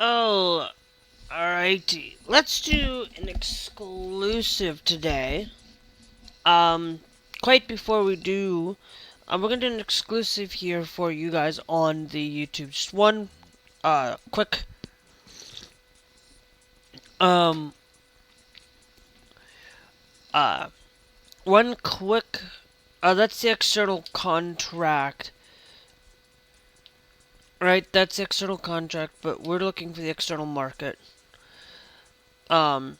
Oh, alrighty. Let's do an exclusive today. Quite before we do, we're gonna do an exclusive here for you guys on the YouTube. Just one, quick, um, uh, one quick, that's the external contract. Right, that's the external contract, but we're looking for the external market. We're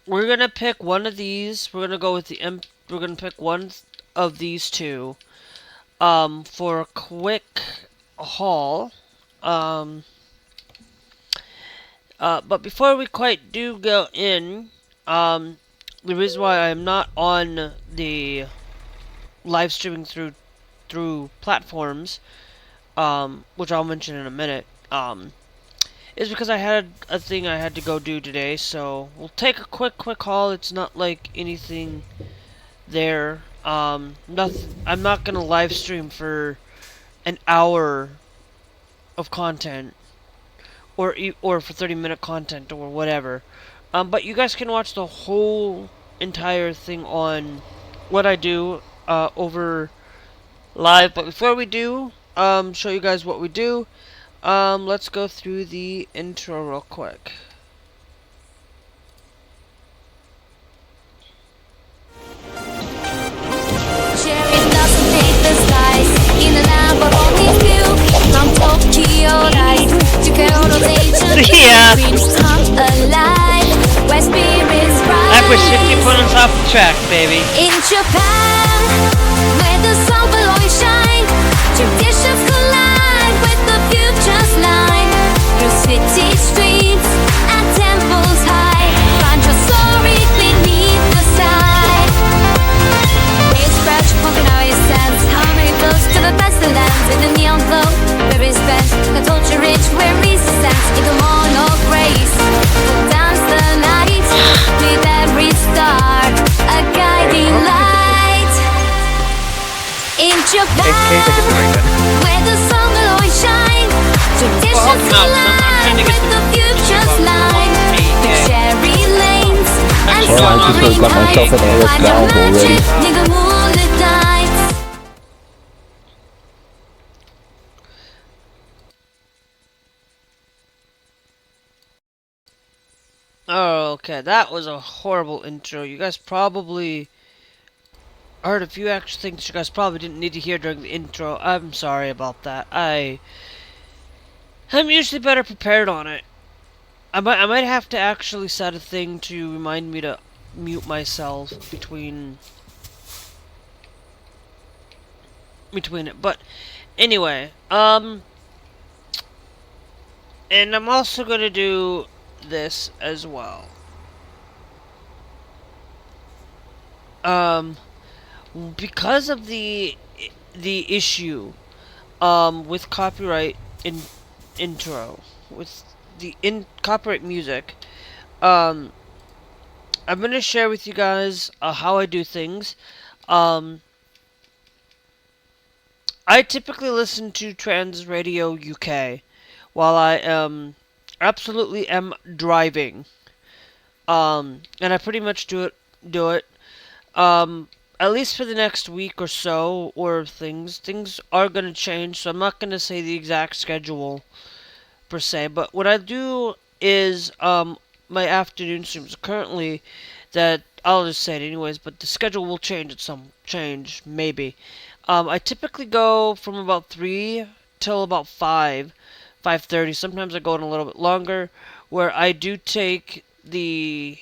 gonna pick one of these. We're gonna go with we're gonna pick one of these two. For a quick haul. Um, but before we quite do go in, the reason why I'm not on the live streaming through platforms, which I'll mention in a minute, is because I had a thing I had to go do today. So we'll take a quick haul. It's not like anything there. Nothing. I'm not gonna live stream for an hour of content, or for 30-minute content or whatever. But you guys can watch the whole entire thing on what I do over live. But before we do show you guys what we do, let's go through the intro real quick. Yeah. That was 50 points off the track, baby. In Japan, where the sun will always shine, traditions collide with the future's line. Through city streets and temples high, find your story beneath the sky. We scratch, poking our sense, how many flows to the best of lands in the neon glow. Very spent, the culture rich, where resistance in the morn of grace. We'll dance the night with every star, a guiding light. In Japan, where the sun will always shine, traditions collide with the future's line. The cherry lanes and soaring heights, find the magic in the moonlit nights. Oh, okay, that was a horrible intro. You guys probably heard a few extra things you guys probably didn't need to hear during the intro. I'm sorry about that. I'm usually better prepared on it. I might have to actually set a thing to remind me to mute myself between it. But anyway, and I'm also gonna do this as well. Because of the issue with copyright intro, with the copyright music, I'm gonna share with you guys how I do things. I typically listen to Trans Radio UK while I absolutely am driving. And I pretty much do it. At least for the next week or so, or things are gonna change, so I'm not gonna say the exact schedule per se, but what I do is my afternoon streams currently, that I'll just say it anyways, but the schedule will change at some maybe. I typically go from about 3 till about 5:30. Sometimes I go in a little bit longer, where I do take the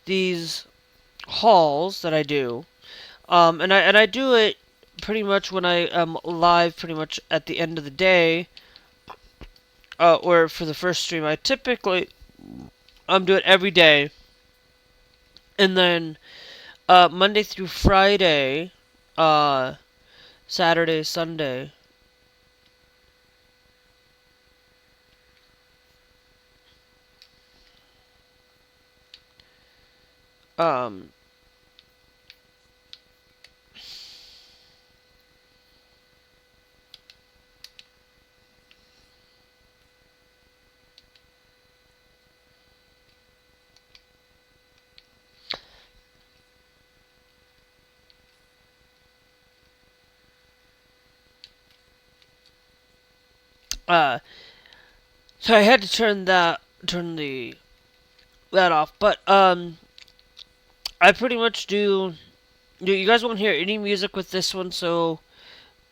these hauls that I do, and I do it pretty much when I am live, pretty much at the end of the day, or for the first stream. I typically do it every day, and then Monday through Friday, Saturday, Sunday. Uh, so I had to turn that off. But I pretty much do. You guys won't hear any music with this one, so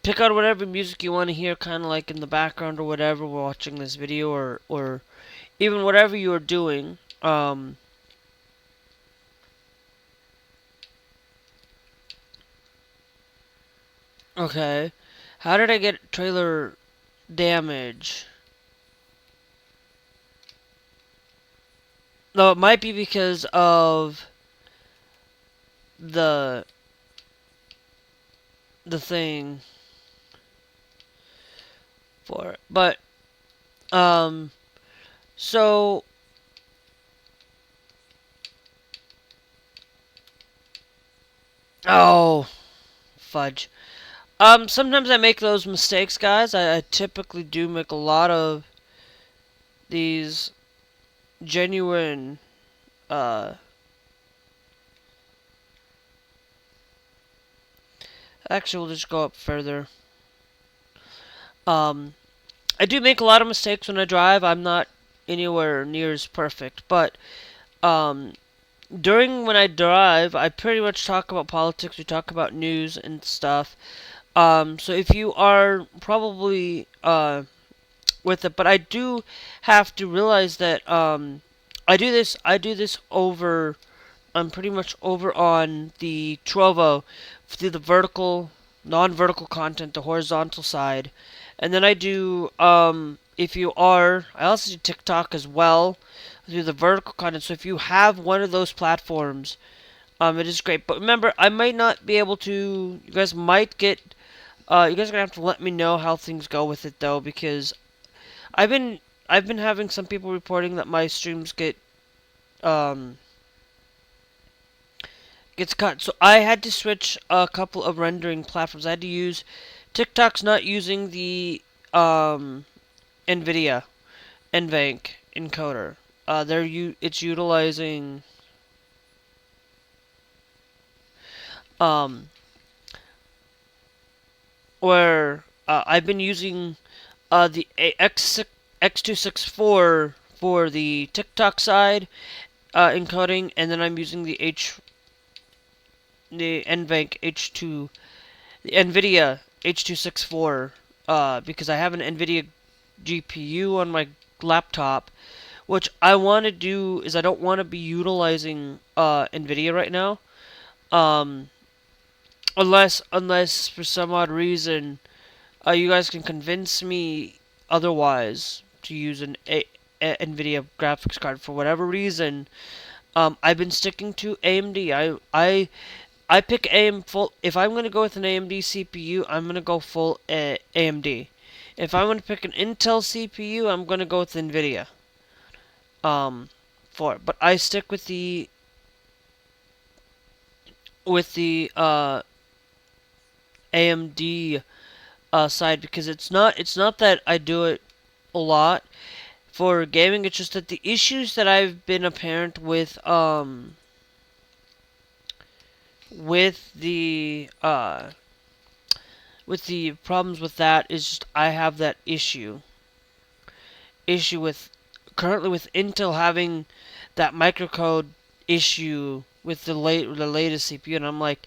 pick out whatever music you want to hear, kind of like in the background or whatever, while watching this video, or even whatever you are doing. Okay. How did I get trailer damage? No, it might be because of the thing for it. But so oh fudge. Sometimes I make those mistakes, guys. I typically do make a lot of these genuine actually we'll just go up further. Um I do make a lot of mistakes when I drive. I'm not anywhere near as perfect, but um during when I drive, I pretty much talk about politics, we talk about news and stuff. So if you are probably with it, but I do have to realize that I do this over. I'm pretty much over on the Trovo through the vertical, non-vertical content, the horizontal side, and then I do if you are, I also do TikTok as well through the vertical content. So if you have one of those platforms, it is great. But remember, I might not be able to. You guys might get. You guys are gonna have to let me know how things go with it though, because I've been I've been having some people reporting that my streams um gets cut. So I had to switch a couple of rendering platforms. I had to use TikTok's not using the NVIDIA NVENC encoder. It's utilizing um where I've been using the X264 for the TikTok side encoding, and then I'm using the NVENC H2 the NVIDIA H264 because I have an NVIDIA GPU on my laptop. Which I want to do is I don't want to be utilizing NVIDIA right now, um, unless for some odd reason you guys can convince me otherwise to use a NVIDIA graphics card for whatever reason. I've been sticking to AMD. I pick AM full. If I'm gonna go with an AMD CPU, I'm gonna go full AMD. If I'm gonna pick an Intel CPU, I'm gonna go with NVIDIA. For it, but I stick with the AMD side because it's not that I do it a lot for gaming. It's just that the issues that I've been apparent with the problems with that is just I have that issue with currently with Intel having that microcode issue with the latest CPU, and I'm like,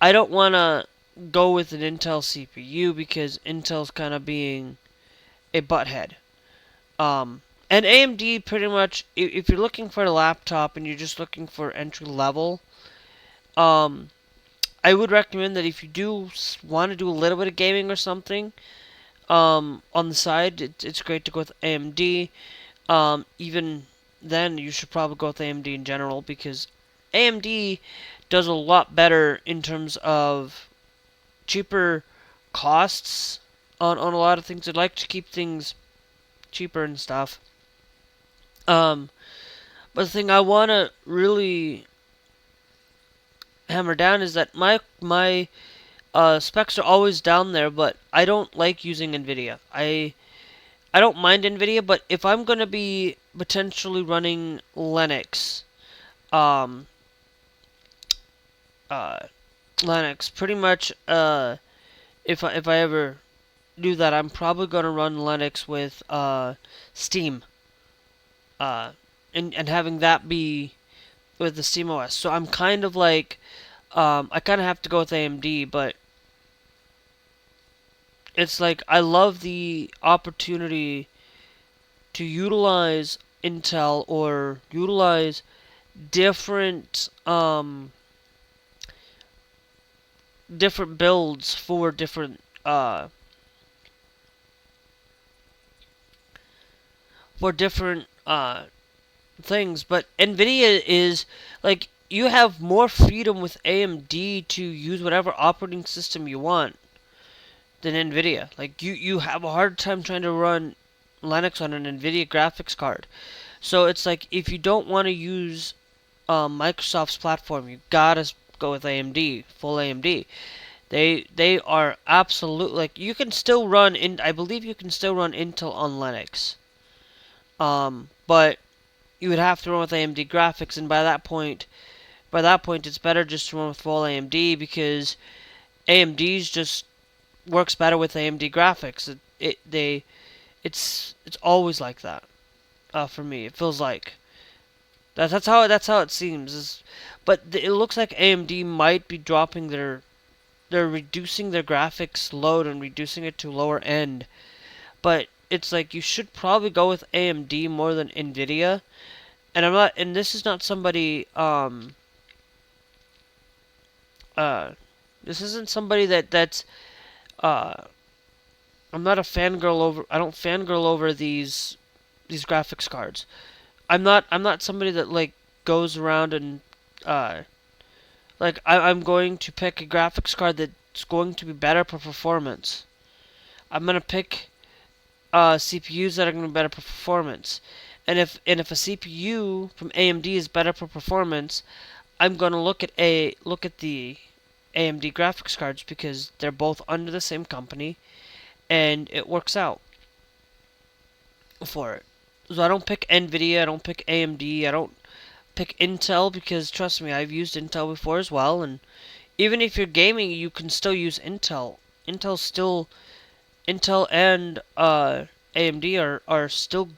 I don't want to go with an Intel CPU because Intel's kind of being a butthead. And AMD pretty much, if you're looking for a laptop and you're just looking for entry level, I would recommend that if you do want to do a little bit of gaming or something, on the side, it's great to go with AMD. Even then, you should probably go with AMD in general because AMD does a lot better in terms of cheaper costs on a lot of things. I'd like to keep things cheaper and stuff. But the thing I want to really hammer down is that my specs are always down there, but I don't like using NVIDIA. I don't mind NVIDIA, but if I'm going to be potentially running Linux, um, Linux, pretty much, if I ever do that, I'm probably going to run Linux with Steam, uh, and having that be with the SteamOS. So I'm kind of like, I kind of have to go with AMD, but it's like I love the opportunity to utilize Intel or utilize different different builds for different things. But Nvidia is like, you have more freedom with AMD to use whatever operating system you want than Nvidia. Like, you have a hard time trying to run Linux on an Nvidia graphics card. So it's like, if you don't want to use Microsoft's platform, you gotta go with AMD, full AMD. They are absolute, like, you can still run in. I believe you can still run Intel on Linux. But you would have to run with AMD graphics, and by that point, it's better just to run with full AMD, because AMD's just works better with AMD graphics. It's always like that. For me, it feels like that's how it seems. But it looks like AMD might be dropping they're reducing their graphics load and reducing it to lower end. But it's like, you should probably go with AMD more than Nvidia. And I'm not, and this is not somebody this isn't somebody that's uh I don't fangirl over these graphics cards. I'm not somebody that like goes around and uh I'm going to pick a graphics card that's going to be better for performance. I'm gonna pick CPUs that are going to be better for performance. And if a CPU from AMD is better for performance, I'm going to look at the AMD graphics cards, because they're both under the same company and it works out for it. So I don't pick Nvidia, I don't pick AMD, I don't pick Intel, because trust me, I've used Intel before as well. And even if you're gaming, you can still use Intel. Intel and AMD are still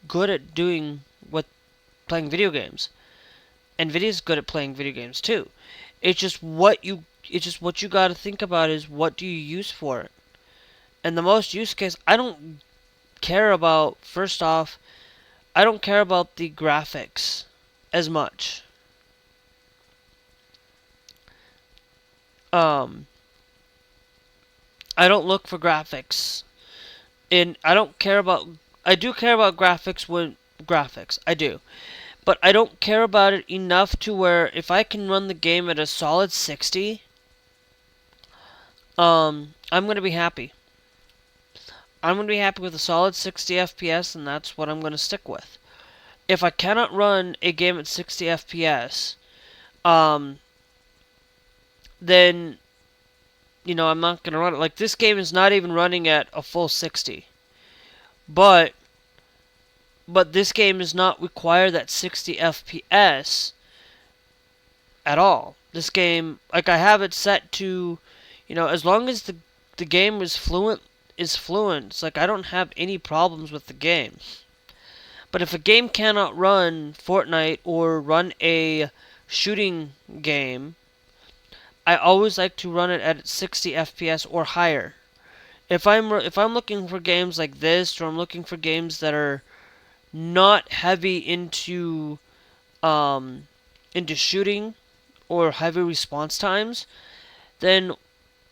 good at doing what playing video games. Nvidia's good at playing video games too. It's just what you got to think about is, what do you use for it? And the most use case, I don't care about. First off, I don't care about the graphics as much. Um, I don't look for graphics, and I don't care about. I do care about graphics. I do, but I don't care about it enough to where, if I can run the game at a solid 60, I'm gonna be happy. I'm gonna be happy with a solid 60 FPS, and that's what I'm gonna stick with. If I cannot run a game at 60 FPS, um, then I'm not gonna run it. Like, this game is not even running at a full 60, but this game does not require that 60 FPS at all. This game, like, I have it set to, as long as the game is fluent. It's like, I don't have any problems with the game. But if a game cannot run Fortnite or run a shooting game, I always like to run it at 60 FPS or higher. If I'm looking for games like this, or I'm looking for games that are not heavy into shooting or heavy response times, then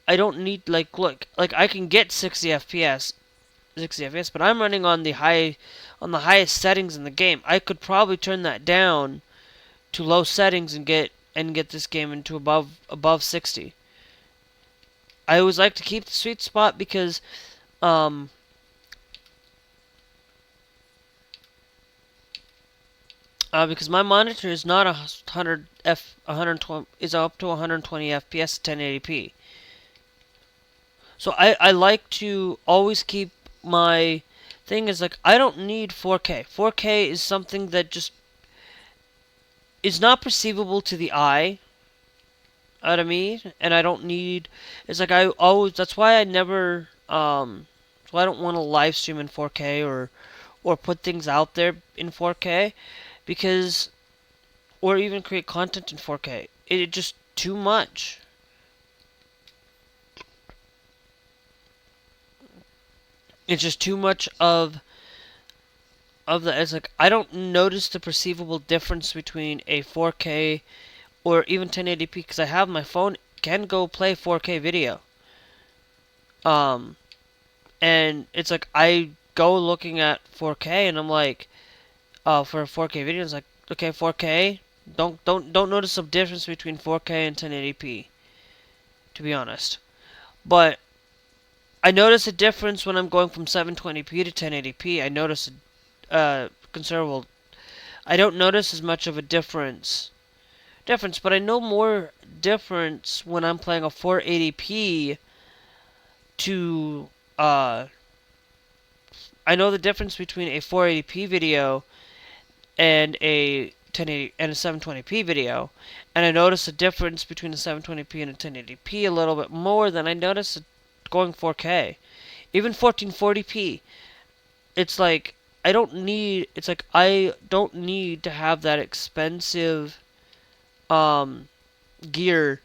I don't need, like, look, like, I can get 60 FPS, but I'm running on the highest settings in the game. I could probably turn that down to low settings and get this game into above 60. I always like to keep the sweet spot, because because my monitor is not 120, is up to 120 FPS at 1080p. So I like to always keep my thing is, like, I don't need 4K. 4K is something that just is not perceivable to the eye out of me, and I don't need. It's like, I always. That's why I never So I don't want to live stream in 4K or put things out there in 4K because or even create content in 4K. It just too much. It's just too much of the. It's like I don't notice the perceivable difference between a 4K or even 1080p because I have my phone can go play 4K video. And it's like I go looking at 4K and I'm like, for a 4K video, it's like okay, 4K. Don't notice the difference between 4K and 1080p. To be honest, but I notice a difference when I'm going from 720p to 1080p. I notice a considerable. I don't notice as much of a difference, but I know more difference when I'm playing a 480p to I know the difference between a 480p video and a 1080 and a 720p video, and I notice a difference between a 720p and a 1080p a little bit more than I notice going 4K. Even 1440p, it's like I don't need. It's like I don't need to have that expensive gear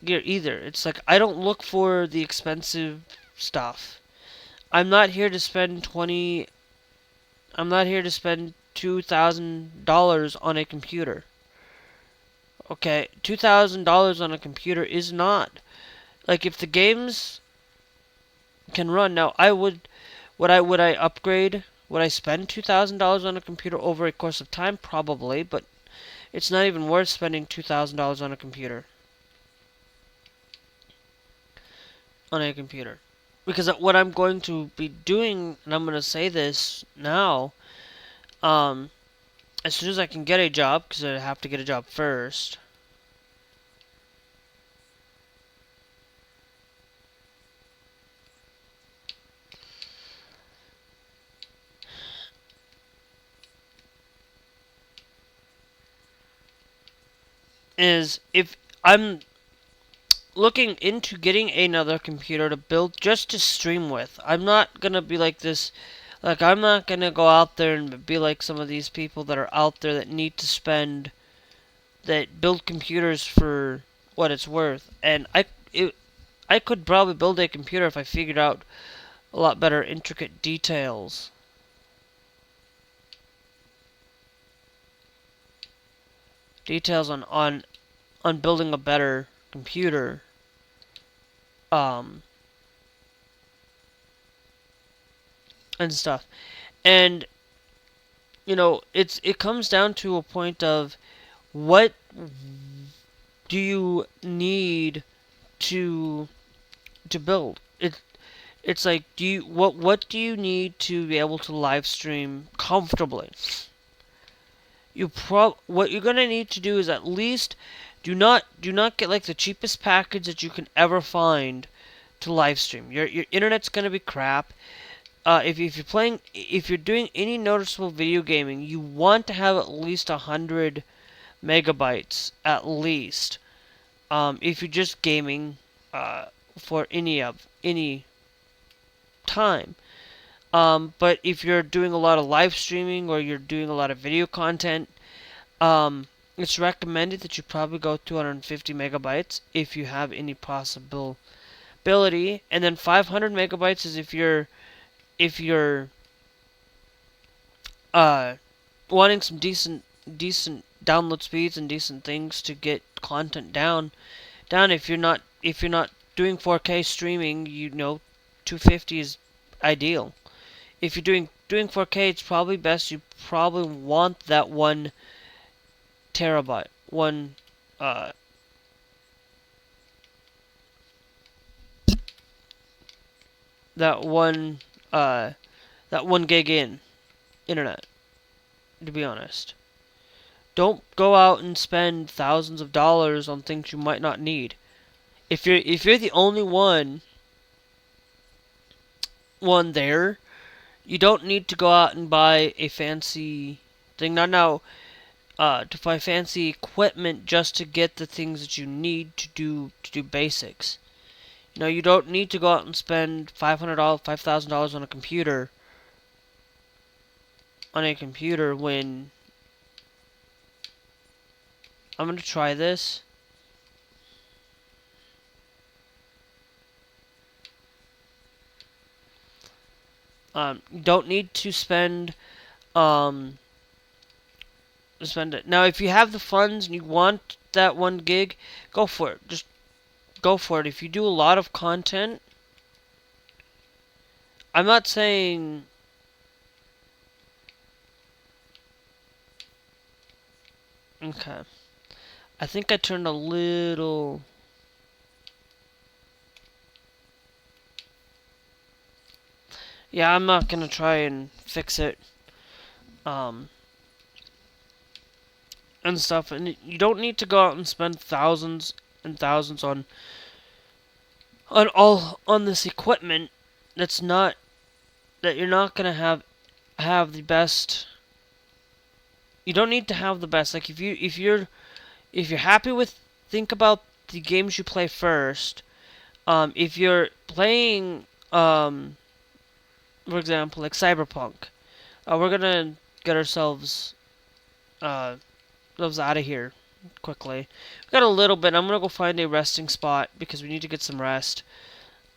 either. It's like I don't look for the expensive stuff. I'm not here to spend $2,000 on a computer. Okay, $2,000 on a computer is not like if the games can run. Now, would I upgrade? Would I spend $2,000 on a computer over a course of time? Probably, but it's not even worth spending $2,000 on a computer. Because what I'm going to be doing, and I'm going to say this now, as soon as I can get a job, because I have to get a job first. Is if I'm looking into getting another computer to build just to stream with. I'm not gonna be like this. Like, I'm not gonna go out there and be like some of these people that are out there that need to spend, that build computers for what it's worth. And I could probably build a computer if I figured out a lot better intricate details. Details on building a better computer. And stuff. And it comes down to a point of what do you need to build? It's like what do you need to be able to live stream comfortably? What you're gonna need to do is at least do not get like the cheapest package that you can ever find to live stream. Your internet's gonna be crap. If you're doing any noticeable video gaming, you want to have at least 100 megabytes at least. If you're just gaming for any time. But if you're doing a lot of live streaming or you're doing a lot of video content, it's recommended that you probably go 250 megabytes if you have any possibility, and then 500 megabytes is if you're wanting some decent download speeds and decent things to get content down. If you're not doing 4K streaming, 250 is ideal. If you're doing 4K, it's probably best. You probably want that 1 terabyte, that one gig in internet. To be honest, don't go out and spend thousands of dollars on things you might not need. If you're the only one there, you don't need to go out and buy a fancy thing. To buy fancy equipment just to get the things that you need to do basics. No, you don't need to go out and spend $500, $5,000 on a computer. When I'm gonna try this. You don't need to spend it. Now, if you have the funds and you want that 1 gig, go for it. Just go for it. If you do a lot of content, I'm not saying. Okay. I think I turned a little. Yeah, I'm not gonna try and fix it. And stuff. And you don't need to go out and spend thousands and thousands on this equipment. That's not that you're not gonna have the best. You don't need to have the best. Like if you're happy with, think about the games you play first. If you're playing for example, like Cyberpunk, we're gonna get ourselves out of here quickly. We got a little bit. I'm gonna go find a resting spot because we need to get some rest.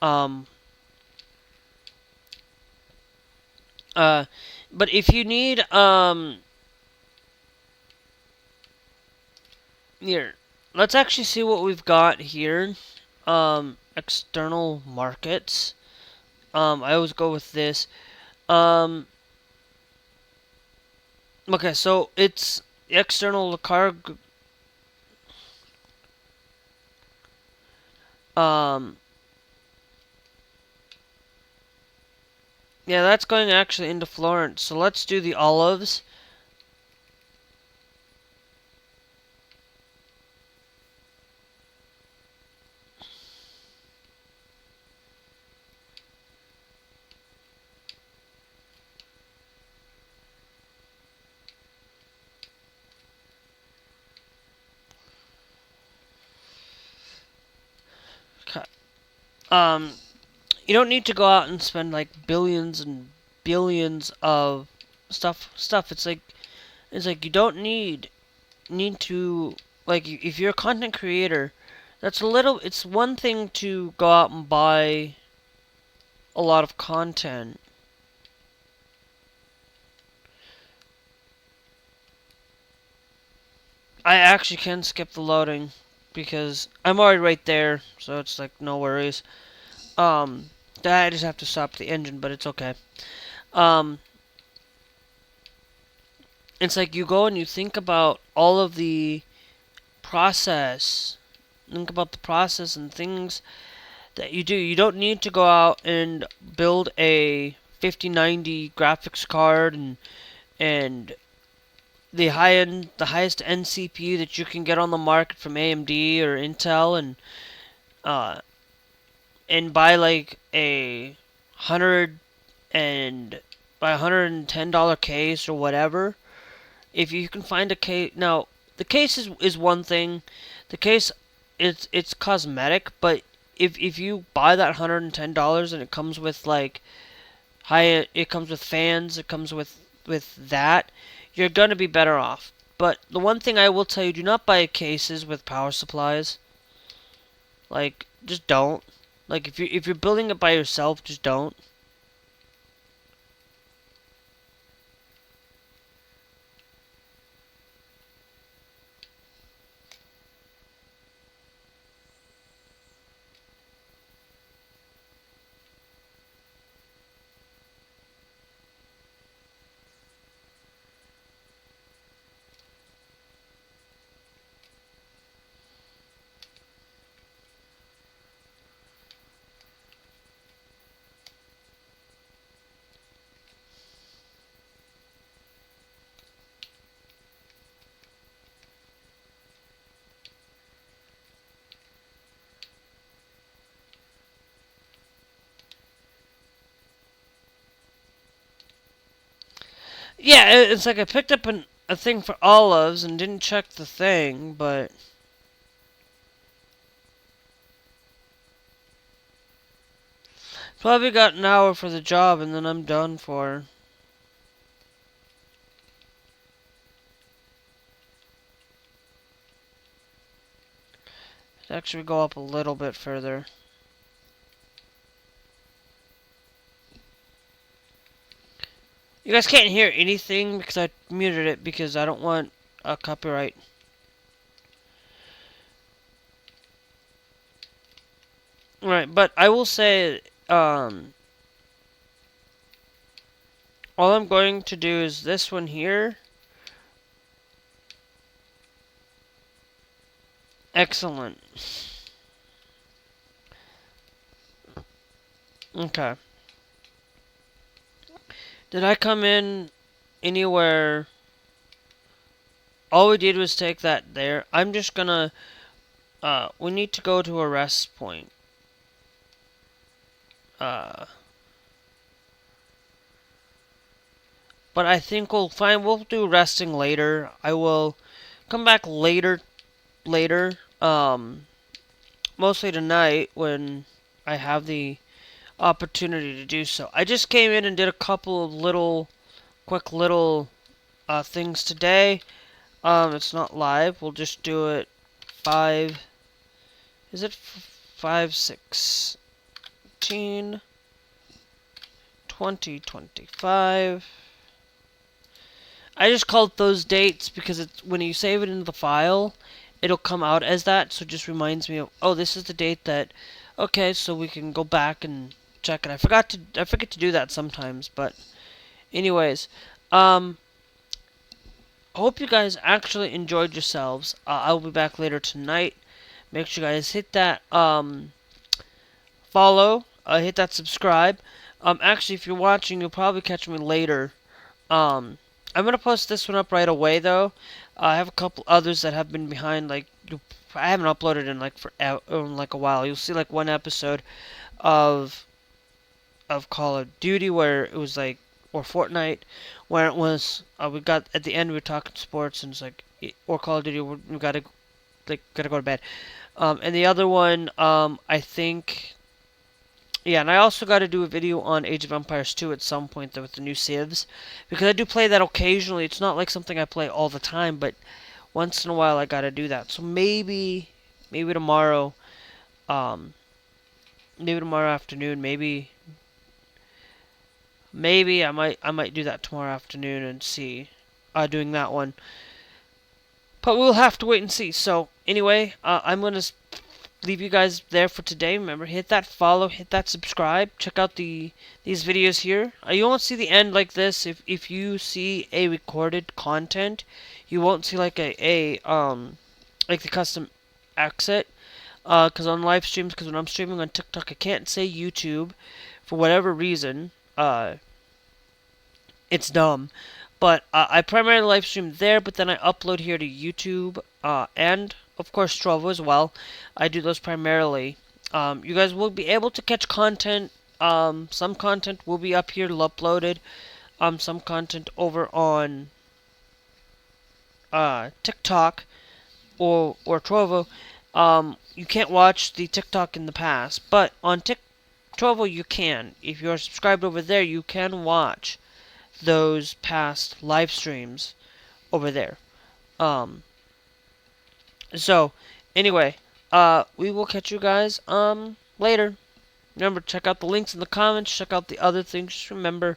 But if you need here, let's actually see what we've got here. External markets. I always go with this. Okay, so it's external cargo. Yeah, that's going actually into Florence. So let's do the olives. Okay. You don't need to go out and spend like billions and billions of stuff. It's like you don't need to, like, if you're a content creator, it's one thing to go out and buy a lot of content. I actually can skip the loading because I'm already right there, so it's like no worries. I just have to stop the engine, but it's okay. It's like you go and you think about all of the process. Think about the process and things that you do. You don't need to go out and build a 5090 graphics card and the highest end CPU that you can get on the market from AMD or Intel, and buy like a $110 case or whatever. If you can find a case, now the case is one thing. The case, it's cosmetic, but if you buy that $110 and it comes with like it comes with fans, it comes with that, you're gonna be better off. But the one thing I will tell you, do not buy cases with power supplies. Like, just don't. Like, if you're building it by yourself, just don't. Yeah, it's like I picked up a thing for olives and didn't check the thing, but Probably got an hour for the job and then I'm done for. Let's actually go up a little bit further. You guys can't hear anything because I muted it because I don't want a copyright. Right, but I will say, all I'm going to do is this one here. Excellent. Okay. Did I come in anywhere? All we did was take that there. I'm just gonna, we need to go to a rest point. But I think we'll do resting later. I will come back later, mostly tonight when I have the opportunity to do so. I just came in and did a couple of quick little things today. It's not live. We'll just do it 5. Is it 5, 16, 2025? I just called those dates because it's when you save it into the file, it'll come out as that. So it just reminds me of, oh, this is the date that. Okay, so we can go back and check it. I forget to do that sometimes, but anyways, hope you guys actually enjoyed yourselves. I'll be back later tonight. Make sure you guys hit that follow, hit that subscribe. Actually, if you're watching, you'll probably catch me later. I'm gonna post this one up right away though. I have a couple others that have been behind. I haven't uploaded in like a while. You'll see like one episode of Call of Duty where it was like, or Fortnite, where it was we got at the end we were talking sports and it's like, or Call of Duty we gotta go to bed. And the other one I think. Yeah, and I also got to do a video on Age of Empires 2 at some point though, with the new civs, because I do play that occasionally. It's not like something I play all the time, but once in a while I got to do that. So maybe tomorrow, maybe tomorrow afternoon, maybe I might do that tomorrow afternoon and see doing that one. But we'll have to wait and see. So anyway, I'm gonna leave you guys there for today. Remember, hit that follow, hit that subscribe. Check out these videos here. You won't see the end like this if you see a recorded content. You won't see like like the custom exit. Because on live streams, because when I'm streaming on TikTok, I can't say YouTube for whatever reason. It's dumb. But I primarily live stream there, but then I upload here to YouTube and of course Trovo as well. I do those primarily. You guys will be able to catch content. Some content will be up here uploaded. Some content over on TikTok or Trovo. You can't watch the TikTok in the past, but on Trovo you can. If you're subscribed over there, you can watch those past live streams over there. So anyway, we will catch you guys later. Remember, check out the links in the comments, check out the other things. Just remember,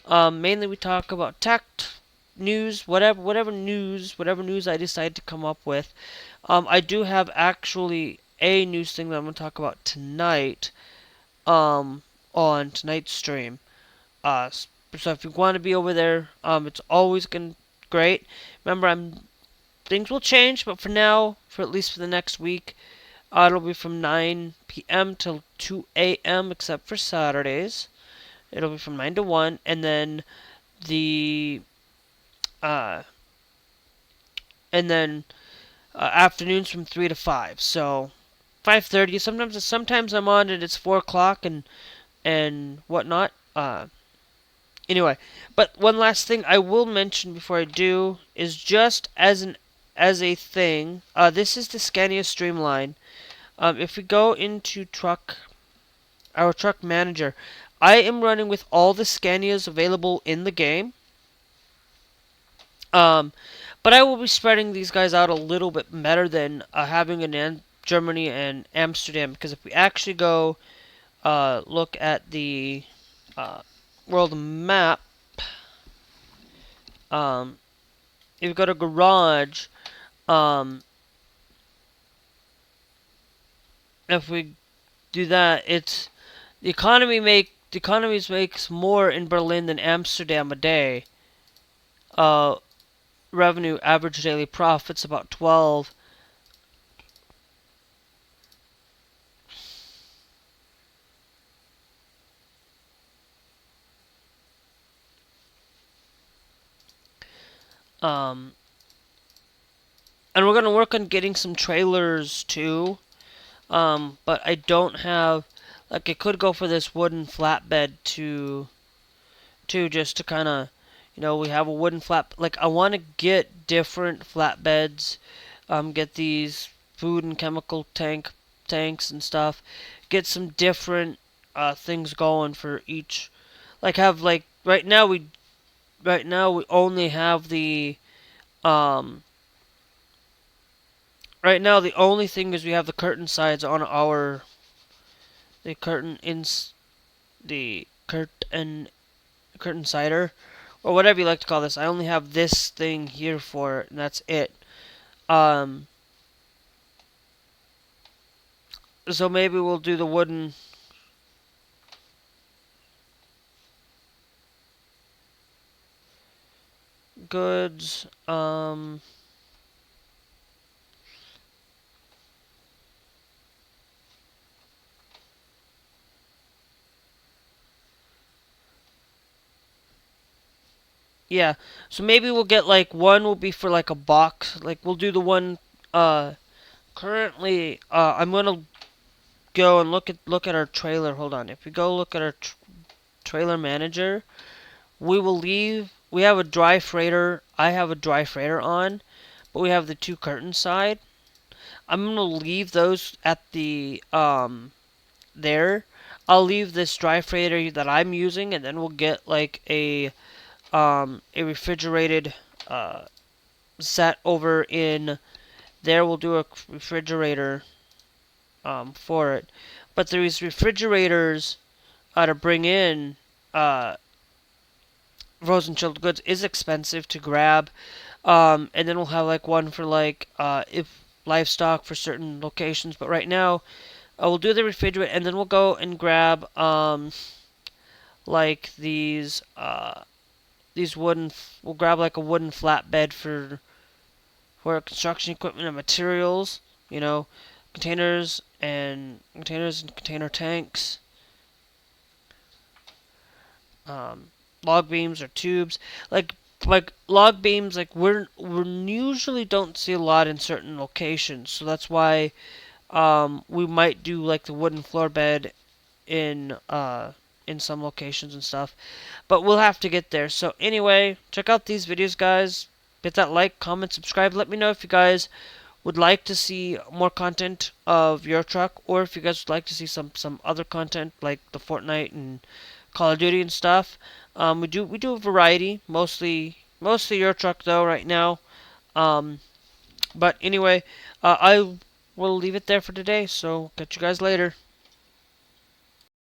mainly we talk about tech news, whatever news I decide to come up with. I do have actually a news thing that I'm going to talk about tonight on tonight's stream. So if you want to be over there, it's always great. Remember, things will change, but for now, for at least for the next week, it'll be from 9 p.m. till 2 a.m. except for Saturdays. It'll be from 9 to 1, and then the afternoons from 3 to 5. So 5:30. Sometimes I'm on and it's 4 o'clock and whatnot. Anyway, but one last thing I will mention before I do is just as a thing. This is the Scania Streamline. If we go into truck our truck manager. I am running with all the Scanias available in the game. Um, but I will be spreading these guys out a little bit better than having in Germany and Amsterdam, because if we actually go look at the uh, world map, um, if you go to garage, um, if we do that, it's the economies makes more in Berlin than Amsterdam a day. Uh, Revenue average daily profits about 12. Um, and we're gonna work on getting some trailers too. But I don't have, like, I could go for this wooden flatbed to just to kind of, we have a wooden flat. Like, I want to get different flatbeds, get these food and chemical tanks and stuff, get some different things going for each. Like, have like right now we only have the um. Right now, the only thing is we have the curtain sides on our the curtain ins the curtain cider, or whatever you like to call this. I only have this thing here for it, and that's it. Um, so maybe we'll do the wooden. Goods. Yeah. So maybe we'll get like one will be for like a box. Like we'll do the one. Currently, I'm gonna go and look at our trailer. Hold on. If we go look at our trailer manager, we will leave. We have a dry freighter. I have a dry freighter on, but we have the two curtain side. I'm gonna leave those at the there. I'll leave this dry freighter that I'm using, and then we'll get like a refrigerated set over in there. We'll do a refrigerator for it, but these refrigerators to bring in frozen chilled goods is expensive to grab. And then we'll have like one for like if livestock for certain locations. But right now, we'll do the refrigerator, and then we'll go and grab like these wooden. We'll grab like a wooden flatbed for construction equipment and materials. You know, containers and container tanks. Log beams or tubes, like log beams, like we usually don't see a lot in certain locations, so that's why we might do like the wooden floor bed in some locations and stuff, but we'll have to get there. So anyway, check out these videos, guys. Hit that like, comment, subscribe. Let me know if you guys would like to see more content of your truck, or if you guys would like to see some other content like the Fortnite and Call of Duty and stuff. We do a variety, mostly your truck though right now. Um, but anyway, I will leave it there for today. So catch you guys later.